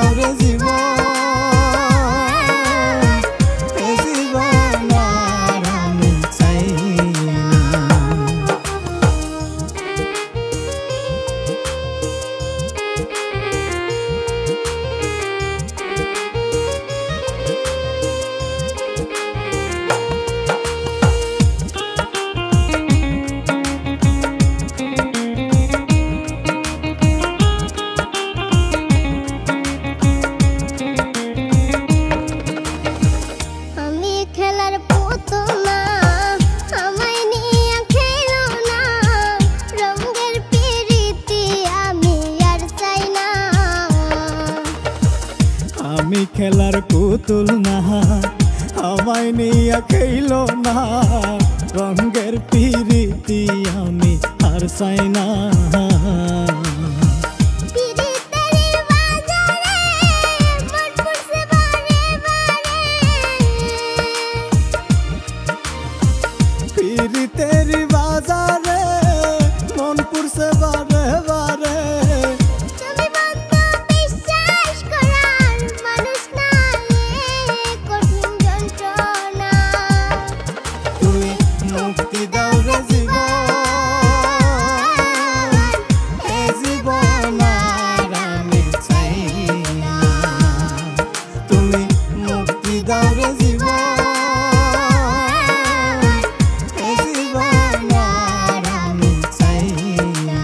দাও রে জীবন, এ জীবন আর আমি চাই না। আমি খেলার পুতুল না, আমায় নিয়ে খেলো না, রঙের পিরিতি আমি আর চাই না। পিরিতেরি বাজারে মন পুরছে বারে বারে, মুক্তি দাও রে জীবন, এ জীবন আর আমি চাই না। তুমি মুক্তি দাও রে জীবন, এ জীবন আর আমি চাই না।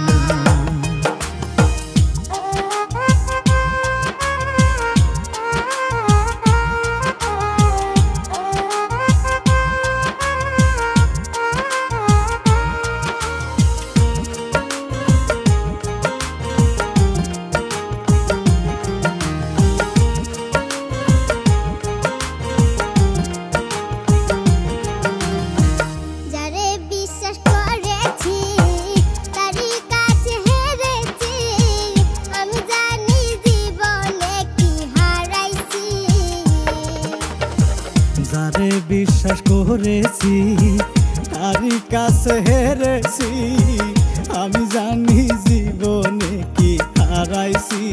যারে বিশ্বাস করেছি তারই কাছে হেরেছি, আমি জানি জীবনে কি হারাইছি।